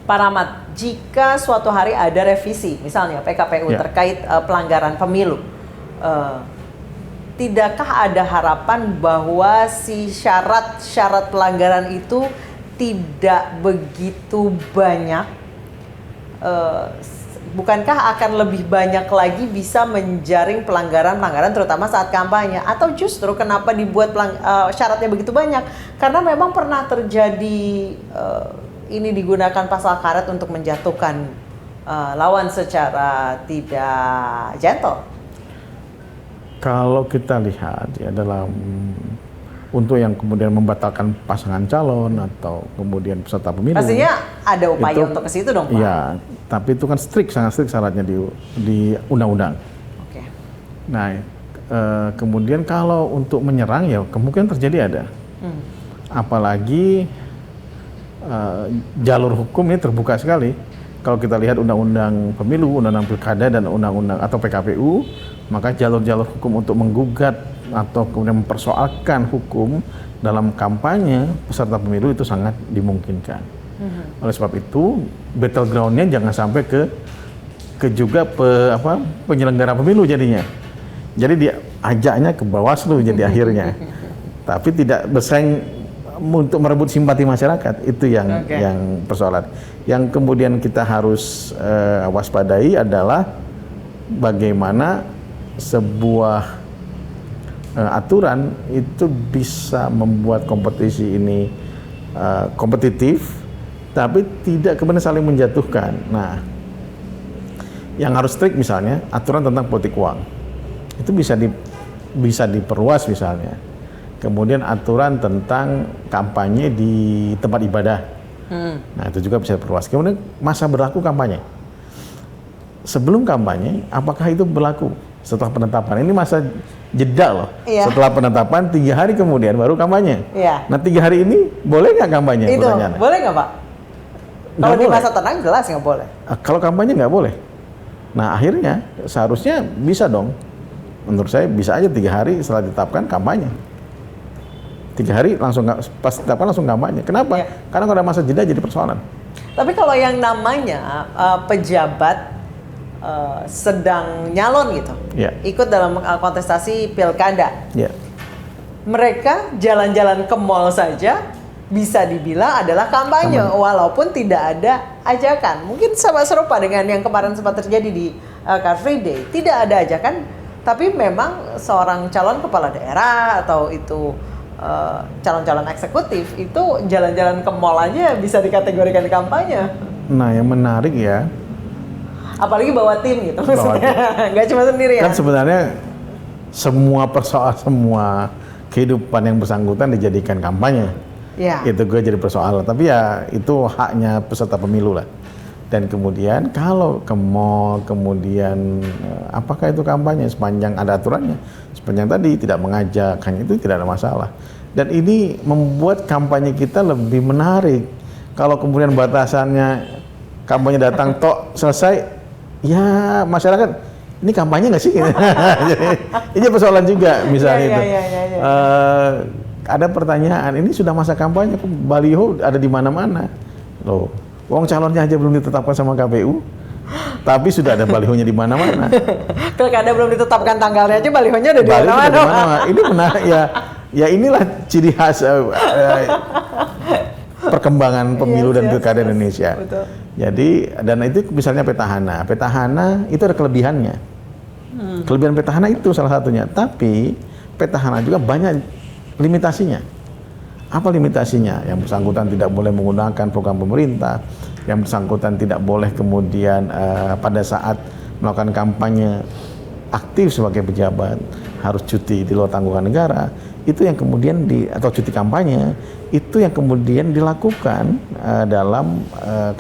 Pak Rahmat, jika suatu hari ada revisi, misalnya PKPU terkait pelanggaran pemilu, tidakkah ada harapan bahwa si syarat-syarat pelanggaran itu tidak begitu banyak? Bukankah akan lebih banyak lagi bisa menjaring pelanggaran-pelanggaran terutama saat kampanye? Atau justru kenapa dibuat syaratnya begitu banyak? Karena memang pernah terjadi ini digunakan pasal karet untuk menjatuhkan lawan secara tidak gentle. Kalau kita lihat ya dalam untuk yang kemudian membatalkan pasangan calon atau kemudian peserta pemilu, pastinya ada upaya untuk ke situ dong, Pak. Iya, tapi itu kan sangat strict syaratnya di undang-undang. Oke. Nah, kemudian kalau untuk menyerang ya kemungkinan terjadi ada. Apalagi jalur hukum ini terbuka sekali. Kalau kita lihat undang-undang pemilu, undang-undang pilkada dan undang-undang atau PKPU, maka jalur-jalur hukum untuk menggugat atau kemudian mempersoalkan hukum dalam kampanye peserta pemilu itu sangat dimungkinkan. Oleh sebab itu, battleground-nya jangan sampai ke juga penyelenggara pemilu jadinya. Jadi dia ajaknya ke Bawaslu jadi akhirnya. Tapi tidak bersaing untuk merebut simpati masyarakat, itu yang persoalan. Yang kemudian kita harus waspadai adalah bagaimana sebuah aturan itu bisa membuat kompetisi ini kompetitif, tapi tidak kemudian saling menjatuhkan. Nah, yang harus strict misalnya aturan tentang politik uang itu bisa diperluas misalnya. Kemudian aturan tentang kampanye di tempat ibadah, nah itu juga bisa diperluas. Kemudian masa berlaku kampanye. Sebelum kampanye, apakah itu berlaku? Setelah penetapan, ini masa jeda loh. Setelah penetapan 3 hari kemudian baru kampanye. Nah 3 hari ini boleh nggak kampanye? Itu boleh nggak, Pak? Kalau di masa tenang jelas nggak boleh. Kalau kampanye nggak boleh. Nah akhirnya seharusnya bisa dong. Menurut saya bisa aja 3 hari setelah ditetapkan kampanye. 3 hari langsung pas ditetapkan langsung kampanye. Kenapa? Karena kalau ada masa jeda jadi persoalan. Tapi kalau yang namanya pejabat sedang nyalon gitu, ikut dalam kontestasi pilkada, mereka jalan-jalan ke mall saja bisa dibilang adalah kampanye, walaupun tidak ada ajakan. Mungkin sama serupa dengan yang kemarin sempat terjadi di Car Free Day, tidak ada ajakan, tapi memang seorang calon kepala daerah atau itu calon-calon eksekutif itu jalan-jalan ke mall aja bisa dikategorikan kampanye. Nah, yang menarik ya, apalagi bawa tim gitu maksudnya, nggak cuma sendirian. Kan sebenarnya semua persoalan, semua kehidupan yang bersangkutan dijadikan kampanye. Itu gue jadi persoalan. Tapi ya itu haknya peserta pemilu lah. Dan kemudian kalau ke mall, kemudian apakah itu kampanye? Sepanjang ada aturannya, sepanjang tadi tidak mengajak, hanya itu tidak ada masalah. Dan ini membuat kampanye kita lebih menarik. Kalau kemudian batasannya kampanye datang tok selesai, ya masyarakat ini kampanye nggak sih? Jadi ini persoalan juga misalnya itu. Ada pertanyaan, ini sudah masa kampanye, baliho ada di mana-mana. Loh, wong calonnya aja belum ditetapkan sama KPU, tapi sudah ada balihonya di mana-mana. Pilkada belum ditetapkan tanggalnya aja balihonya udah di mana-mana. Ini menarik ya. Ya inilah ciri khas perkembangan pemilu dan pilkada Indonesia. Betul. Jadi dan itu misalnya petahana itu ada kelebihannya. Kelebihan petahana itu salah satunya. Tapi petahana juga banyak limitasinya. Apa limitasinya? Yang bersangkutan tidak boleh menggunakan program pemerintah, yang bersangkutan tidak boleh kemudian pada saat melakukan kampanye aktif sebagai pejabat harus cuti di luar tanggungan negara. Itu yang kemudian atau cuti kampanye itu yang kemudian dilakukan dalam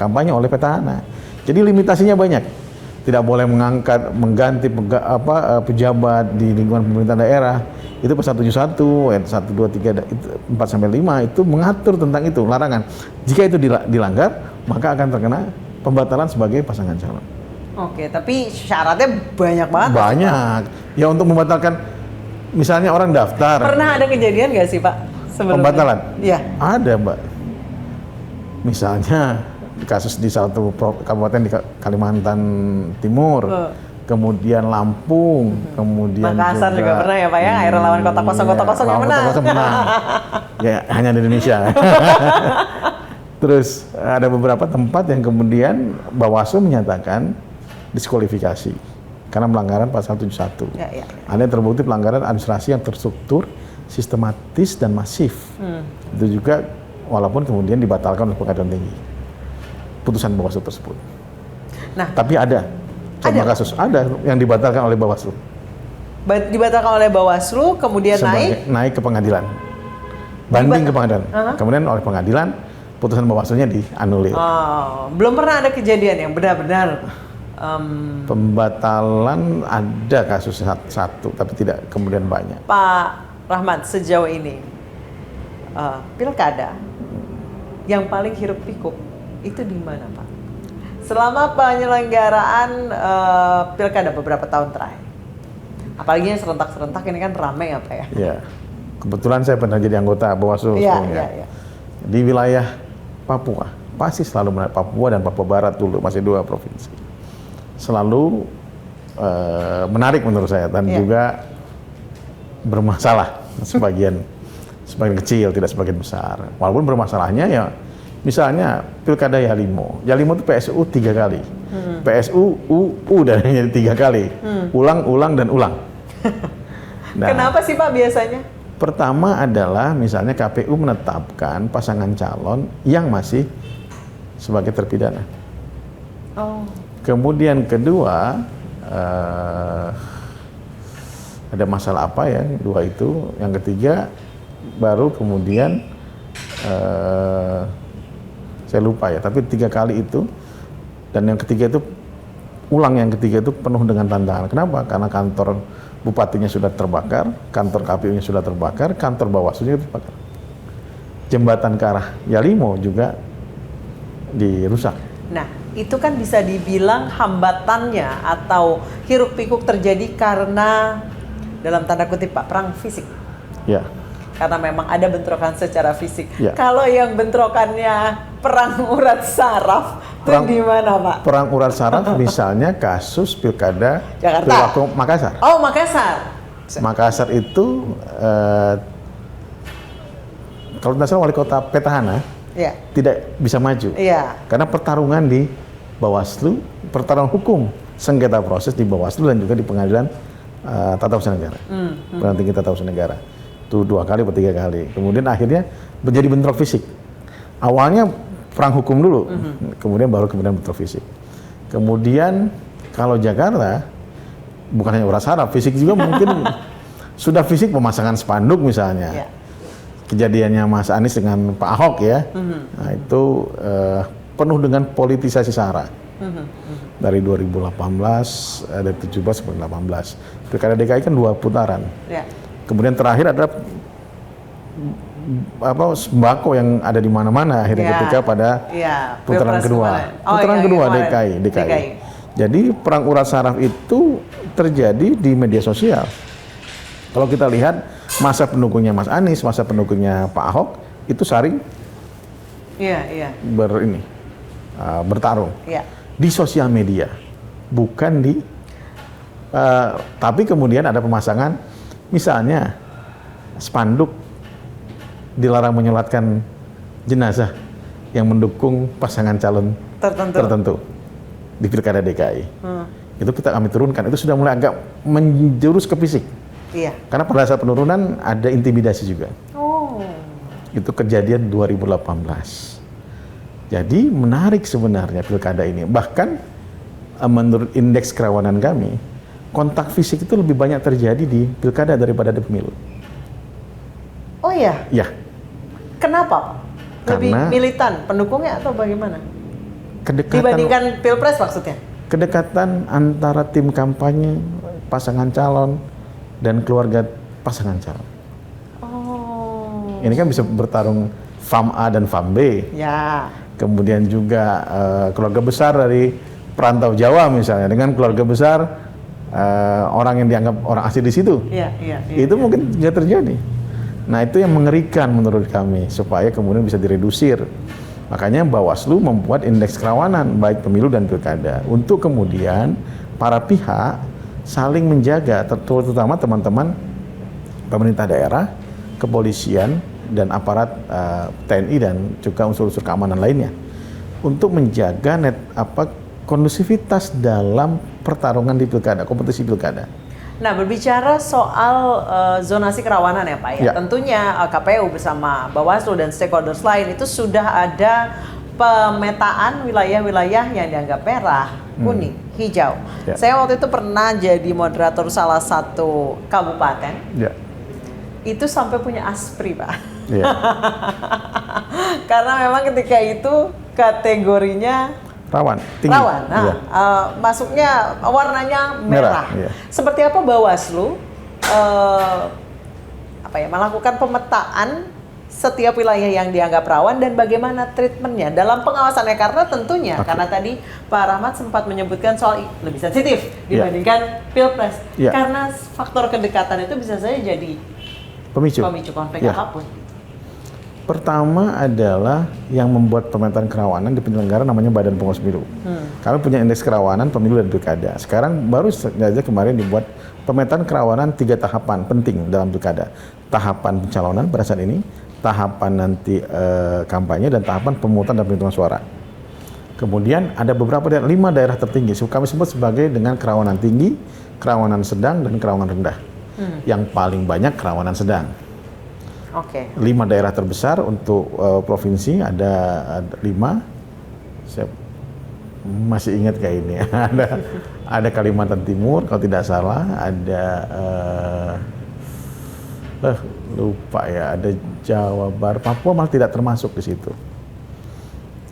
kampanye oleh petahana. Jadi limitasinya banyak. Tidak boleh mengganti pejabat di lingkungan pemerintah daerah. Itu pasal 71, ayat 1, 2, 3, 4 sampai 5 itu mengatur tentang itu, larangan. Jika itu dilanggar, maka akan terkena pembatalan sebagai pasangan calon. Oke, tapi syaratnya banyak banget. Banyak. Ya untuk membatalkan, misalnya orang daftar. Pernah ada kejadian nggak sih Pak sebelumnya? Pembatalan? Iya. Ada Mbak. Misalnya kasus di satu kabupaten di Kalimantan Timur, kemudian Lampung, kemudian Makassar juga pernah ya Pak ya, akhirnya lawan kota kosong yang menang. Kota kosong menang. Ya hanya di Indonesia. Terus ada beberapa tempat yang kemudian Bawaslu menyatakan diskualifikasi karena melanggaran pasal 71. Ada yang terbukti pelanggaran administrasi yang terstruktur, sistematis dan masif. Itu juga walaupun kemudian dibatalkan oleh Pengadilan Tinggi putusan Bawaslu tersebut. Nah, tapi ada kasus yang dibatalkan oleh Bawaslu. Dibatalkan oleh Bawaslu, kemudian naik ke pengadilan. Banding ke pengadilan. Kemudian oleh pengadilan putusan Bawaslunya dianulir. Belum pernah ada kejadian yang benar-benar pembatalan, ada kasus satu, tapi tidak kemudian banyak. Pak Rahmat, sejauh ini pilkada yang paling hiruk pikuk itu di mana Pak? Selama penyelenggaraan pilkada beberapa tahun terakhir, apalagi yang serentak-serentak ini kan ramai ya Pak ya? Iya, kebetulan saya pernah jadi anggota Bawaslu sebelumnya. Di wilayah Papua, pasti selalu menarik Papua dan Papua Barat dulu, masih 2 provinsi. Selalu menarik menurut saya dan juga bermasalah sebagian kecil, tidak sebagian besar. Walaupun bermasalahnya ya, misalnya pilkada Yalimo itu PSU 3 kali, PSU dan jadi 3 kali, ulang dan ulang. Nah, kenapa sih Pak biasanya? Pertama adalah misalnya KPU menetapkan pasangan calon yang masih sebagai terpidana. Kemudian kedua, ada masalah apa ya, 2 itu. Yang ketiga, baru kemudian saya lupa ya, tapi 3 kali itu. Dan yang ketiga itu, yang ketiga itu penuh dengan tantangan. Kenapa? Karena kantor bupatinya sudah terbakar, kantor KPU-nya sudah terbakar, kantor Bawaslu-nya terbakar. Jembatan ke arah Yalimo juga dirusak. Nah, itu kan bisa dibilang hambatannya atau hiruk pikuk terjadi karena dalam tanda kutip Pak, perang fisik. Ya. Karena memang ada bentrokan secara fisik. Ya. Kalau yang bentrokannya perang urat saraf, itu di mana Pak? Perang urat saraf misalnya kasus pilkada Jakarta. Makassar. Oh, Makassar. Makassar itu kalau tidak salah wali kota petahana tidak bisa maju. Karena pertarungan di Bawaslu, pertarungan hukum sengketa proses di Bawaslu dan juga di Pengadilan Tata Usaha Negara. Pengadilan Tinggi Tata Usaha Negara. Itu 2 kali atau 3 kali. Kemudian akhirnya menjadi bentrok fisik. Awalnya perang hukum dulu, kemudian bentrok fisik. Kemudian kalau Jakarta bukan hanya urat saraf, fisik juga mungkin sudah fisik, pemasangan spanduk misalnya. Kejadiannya Mas Anies dengan Pak Ahok ya, nah itu penuh dengan politisasi SARA. Dari 2018, ada 17 sampai 18. Pilkada DKI kan 2 putaran. Kemudian terakhir adalah sembako yang ada di mana-mana akhirnya ketika pada putaran kedua. Putaran kedua DKI. Jadi perang urat saraf itu terjadi di media sosial. Kalau kita lihat masa pendukungnya Mas Anies, masa pendukungnya Pak Ahok itu saling bertarung di sosial media, bukan di tapi kemudian ada pemasangan misalnya spanduk dilarang menyolatkan jenazah yang mendukung pasangan calon tertentu di pilkada DKI. Itu kami turunkan, itu sudah mulai agak menjurus ke fisik. Karena pada saat penurunan ada intimidasi juga. Itu kejadian 2018. Jadi menarik sebenarnya pilkada ini. Bahkan menurut indeks kerawanan kami, kontak fisik itu lebih banyak terjadi di pilkada daripada di pemilu. Oh iya? Ya. Kenapa? Lebih militan pendukungnya atau bagaimana? Dibandingkan pilpres maksudnya? Kedekatan antara tim kampanye, pasangan calon, dan keluarga pasangan calon. Ini kan bisa bertarung FAM A dan FAM B. Kemudian juga keluarga besar dari perantau Jawa misalnya dengan keluarga besar orang yang dianggap orang asli di situ. Itu mungkin bisa terjadi. Nah, itu yang mengerikan menurut kami supaya kemudian bisa diredusir Makanya Bawaslu membuat indeks kerawanan baik pemilu dan pilkada untuk kemudian para pihak saling menjaga, terutama teman-teman pemerintah daerah, kepolisian dan aparat TNI dan juga unsur-unsur keamanan lainnya untuk menjaga kondusivitas dalam pertarungan di pilkada, kompetisi pilkada. Nah, berbicara soal zonasi kerawanan ya Pak ya, tentunya KPU bersama Bawaslu dan stakeholders lain itu sudah ada pemetaan wilayah-wilayah yang dianggap merah, kuning, hijau. Saya waktu itu pernah jadi moderator salah satu kabupaten, itu sampai punya ASPRI Pak. Karena memang ketika itu kategorinya rawan, tinggi. Rawan. Nah, masuknya warnanya merah. Seperti apa Bawaslu melakukan pemetaan setiap wilayah yang dianggap rawan dan bagaimana treatmentnya dalam pengawasannya, karena tentunya karena tadi Pak Rahmat sempat menyebutkan soal lebih sensitif dibandingkan Pilpres karena faktor kedekatan itu bisa saja jadi pemicu konflik apapun. Pertama adalah yang membuat pemetaan kerawanan di penyelenggara namanya Badan Pengawas Pemilu. Kami punya indeks kerawanan pemilu dan pilkada. Sekarang baru saja kemarin dibuat pemetaan kerawanan 3 tahapan penting dalam pilkada. Tahapan pencalonan pada saat ini, tahapan nanti kampanye, dan tahapan pemungutan dan penghitungan suara. Kemudian ada beberapa 5 daerah tertinggi. Kami sebut sebagai dengan kerawanan tinggi, kerawanan sedang, dan kerawanan rendah. Yang paling banyak kerawanan sedang. 5 daerah terbesar untuk provinsi ada 5. Saya masih ingat kayak ini. ada Kalimantan Timur kalau tidak salah, ada lupa ya, ada Jawa Barat, Papua malah tidak termasuk di situ.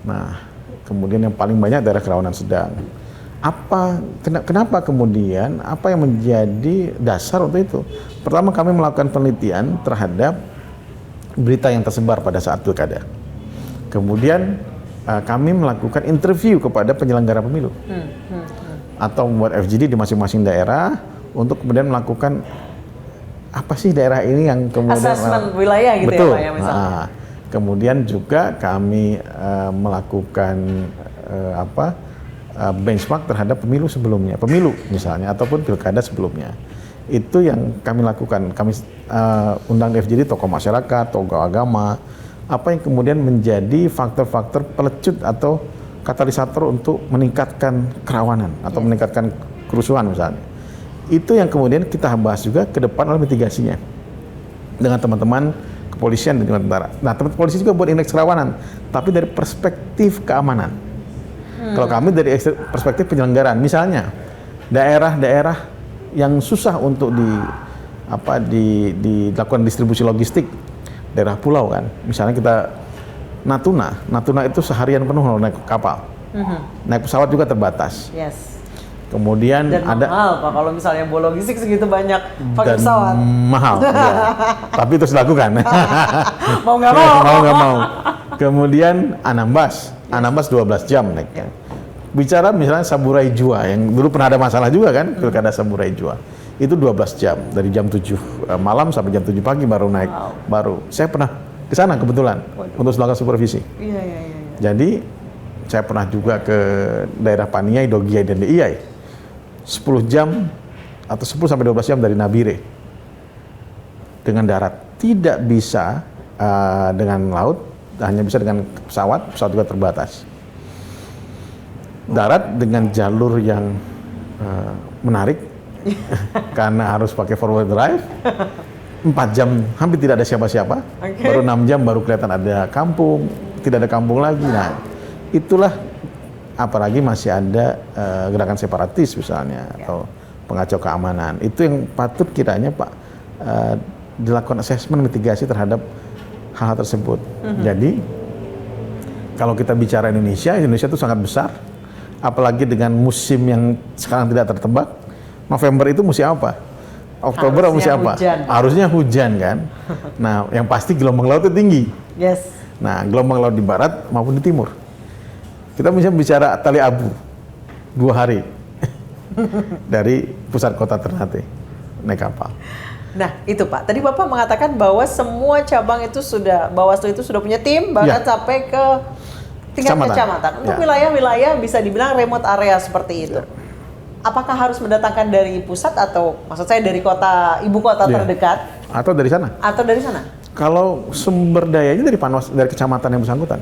Nah, kemudian yang paling banyak daerah kerawanan sedang. Kenapa kemudian apa yang menjadi dasar untuk itu? Pertama, kami melakukan penelitian terhadap berita yang tersebar pada saat pilkada. Kemudian kami melakukan interview kepada penyelenggara pemilu atau membuat FGD di masing-masing daerah untuk kemudian melakukan apa sih daerah ini yang kemudian asesmen wilayah gitu. Betul. Ya Pak ya misalnya. Kemudian juga kami melakukan benchmark terhadap pemilu sebelumnya, pemilu misalnya ataupun pilkada sebelumnya. Itu yang kami lakukan. Kami undang FGD, tokoh masyarakat, tokoh agama, apa yang kemudian menjadi faktor-faktor pelecut atau katalisator untuk meningkatkan kerawanan atau meningkatkan kerusuhan misalnya. Itu yang kemudian kita bahas juga ke depan oleh mitigasinya dengan teman-teman kepolisian dan tentara. Nah, teman-teman polisi juga buat indeks kerawanan, tapi dari perspektif keamanan. Kalau kami dari perspektif penyelenggaraan, misalnya daerah-daerah yang susah untuk dilakukan distribusi logistik, daerah pulau kan, misalnya kita Natuna itu seharian penuh naik kapal, naik pesawat juga terbatas. Kemudian dan ada mahal Pak, kalau misalnya bawa logistik segitu banyak pakai pesawat. Mahal, ya. Tapi terus dilakukan. Mau nggak mau. Mau nggak mau. Kemudian Anambas 12 jam naiknya. Bicara misalnya Saburai Jua yang dulu pernah ada masalah juga kan, pilkada Saburai Jua. Itu 12 jam, dari jam 7 malam sampai jam 7 pagi baru naik. Baru saya pernah ke sana kebetulan untuk melakukan supervisi. Iya. Jadi saya pernah juga ke daerah Paniai, Dogiai dan Diiyai. 10 jam atau 10 sampai 12 jam dari Nabire. Dengan darat, tidak bisa dengan laut, hanya bisa dengan pesawat juga terbatas. Darat dengan jalur yang menarik karena harus pakai forward drive, 4 jam hampir tidak ada siapa-siapa, baru 6 jam baru kelihatan ada kampung, tidak ada kampung lagi. Nah, itulah apalagi masih ada gerakan separatis misalnya atau pengacau keamanan. Itu yang patut kiranya Pak dilakukan asesmen mitigasi terhadap hal-hal tersebut. Jadi kalau kita bicara Indonesia itu sangat besar. Apalagi dengan musim yang sekarang tidak tertebak. November itu musim apa? Oktober musim apa? Hujan. Harusnya hujan kan. Nah, yang pasti gelombang laut itu tinggi. Nah, gelombang laut di barat maupun di timur. Kita bisa bicara Tali Abu 2 hari dari pusat kota Ternate naik kapal. Nah, itu Pak. Tadi Bapak mengatakan bahwa semua cabang itu Bawaslu itu sudah punya tim bahkan sampai ke Tingkat kecamatan. Untuk wilayah-wilayah bisa dibilang remote area seperti itu. Apakah harus mendatangkan dari pusat atau maksud saya dari ibu kota terdekat? Atau dari sana? Atau dari sana? Kalau sumber dayanya dari Panwas, dari kecamatan yang bersangkutan.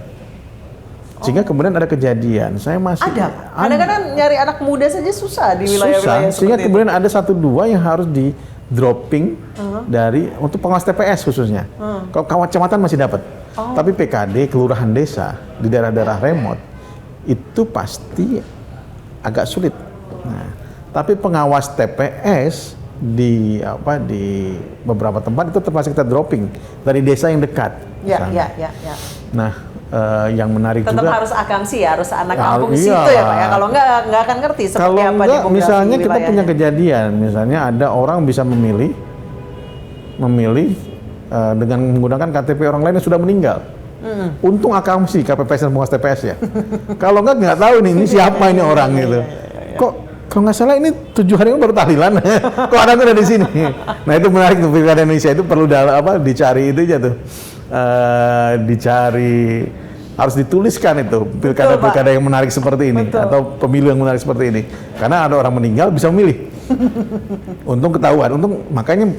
Sehingga kemudian ada kejadian, saya masih ada. Kadang-kadang nyari anak muda saja susah di wilayah-wilayah seperti sehingga kemudian ada 1-2 yang harus di dropping dari untuk pengawas TPS khususnya. Kalau kecamatan masih dapat. Tapi PKD, kelurahan desa di daerah-daerah remote itu pasti agak sulit. Nah, tapi pengawas TPS di beberapa tempat itu terpaksa kita dropping dari desa yang dekat. Ya. Nah, yang menarik tetap juga harus akamsi ya, harus anak kampung situ ya Pak ya. Kalau nggak akan ngerti seperti kalau apa demografi misalnya wilayahnya. Kita punya kejadian, misalnya ada orang bisa memilih dengan menggunakan KTP orang lain yang sudah meninggal. Untung akamsi KPPS dan pengawas TPS ya. Kalau nggak tahu ini siapa ini orang gitu. Kok kalau nggak salah ini 7 hari baru tahlilan. Kok ada di sini. Nah itu menarik tuh, Pilkada Indonesia itu perlu dicari itu aja tuh. Dicari, harus dituliskan itu pilkada yang menarik seperti ini. Betul. Atau pemilu yang menarik seperti ini, karena ada orang meninggal bisa memilih. Untung ketahuan, makanya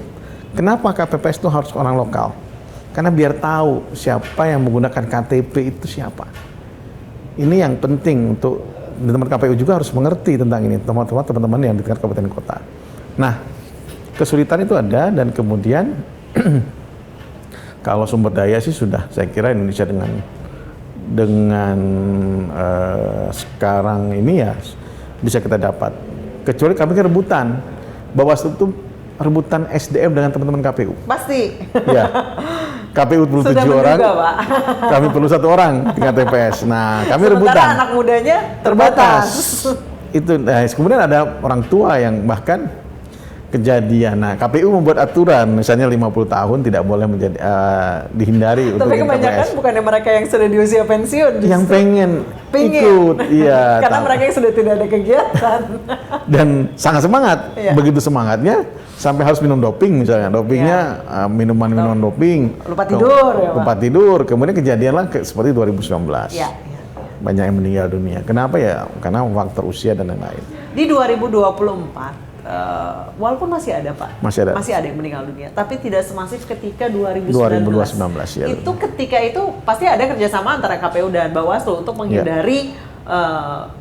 kenapa KPPS itu harus orang lokal, karena biar tahu siapa yang menggunakan KTP itu siapa. Ini yang penting untuk teman-teman KPU juga harus mengerti tentang ini, teman-teman yang di tingkat kabupaten kota. Nah, kesulitan itu ada, dan kemudian kalau sumber daya sih sudah, saya kira Indonesia dengan sekarang ini ya bisa kita dapat. Kecuali kami rebutan, Bawaslu itu rebutan SDM dengan teman-teman KPU. Pasti. Ya, KPU perlu 7 orang, Pak. Kami perlu 1 orang tingkat TPS. Nah, kami rebutan. Sementara anak mudanya terbatas. Itu, kemudian ada orang tua yang bahkan kejadian. Nah, KPU membuat aturan, misalnya 50 tahun tidak boleh menjadi dihindari. Tapi kebanyakan bukannya mereka yang sudah di usia pensiun, yang pengen ikut, iya. Karena mereka yang sudah tidak ada kegiatan. Dan sangat semangat, begitu semangatnya sampai harus minum doping misalnya. Dopingnya minuman doping. Lupa tidur ya, Pak. Lupa tidur. Kemudian kejadianlah seperti 2019. Iya. Banyak yang meninggal dunia. Kenapa ya? Karena faktor usia dan lain-lain. Di 2024 walaupun masih ada Pak, masih ada yang meninggal dunia, tapi tidak semasif ketika 2019 ya. Itu ketika itu pasti ada kerjasama antara KPU dan Bawaslu untuk menghindari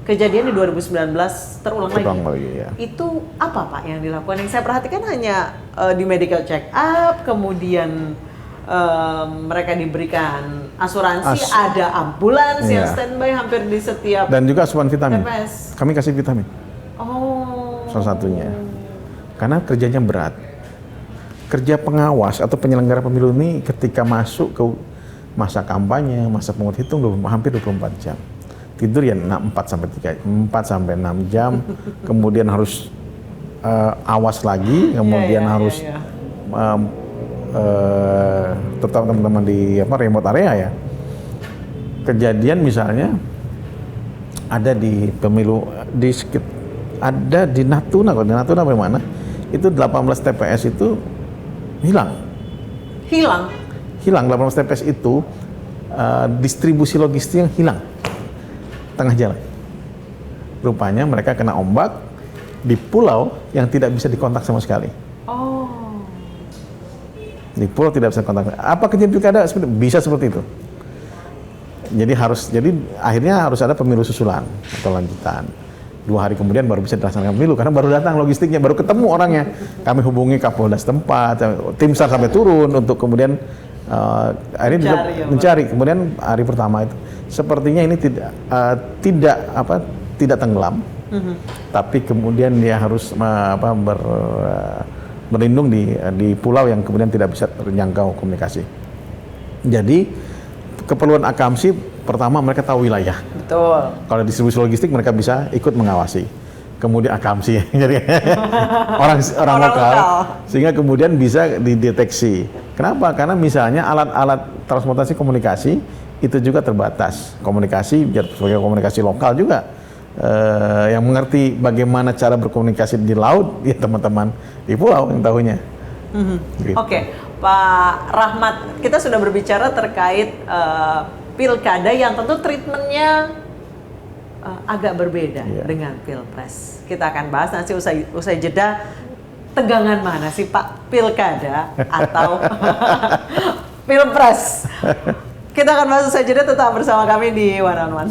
kejadian di 2019 terulang lagi. Ya. Itu apa Pak yang dilakukan? Yang saya perhatikan hanya di medical check up, kemudian mereka diberikan asuransi, ada ambulans yang standby hampir di setiap, dan juga asupan vitamin. TPS. Kami kasih vitamin. Salah satunya, karena kerjanya berat. Kerja pengawas atau penyelenggara pemilu ini ketika masuk ke masa kampanye, masa pemungut hitung hampir 24 jam. Tidur ya 4 sampai 6 jam, kemudian harus awas lagi, kemudian harus tetap teman-teman di remote area ya. Kejadian misalnya ada di pemilu ada di Natuna, kalau di Natuna bagaimana? Itu 18 TPS itu hilang 18 TPS itu distribusi logistik yang hilang tengah jalan. Rupanya mereka kena ombak di pulau yang tidak bisa dikontak sama sekali. Di pulau tidak bisa kontak. Apa kejadian pilkada bisa seperti itu? Jadi akhirnya harus ada pemilu susulan atau lanjutan. 2 hari kemudian baru bisa dilaksanakan pemilu, karena baru datang logistiknya, baru ketemu orangnya. Kami hubungi Kapolda setempat, tim SAR sampai turun untuk kemudian akhirnya mencari. Kemudian hari pertama itu sepertinya ini tidak tenggelam, tapi kemudian dia harus berlindung di pulau yang kemudian tidak bisa terjangkau komunikasi. Jadi keperluan akamsi, pertama mereka tahu wilayah. Betul. Kalau distribusi logistik mereka bisa ikut mengawasi. Kemudian akamsi, jadi orang lokal, sehingga kemudian bisa dideteksi. Kenapa? Karena misalnya alat-alat transportasi komunikasi itu juga terbatas. Komunikasi sebagai komunikasi lokal juga. Yang mengerti bagaimana cara berkomunikasi di laut, ya teman-teman di pulau yang tahunya. Gitu. Oke, Pak Rahmat, kita sudah berbicara terkait pilkada yang tentu treatmentnya agak berbeda dengan pilpres. Kita akan bahas nanti usai jeda. Tegangan mana sih Pak, pilkada atau pilpres? Kita akan bahas usai jeda, tetap bersama kami di One on One.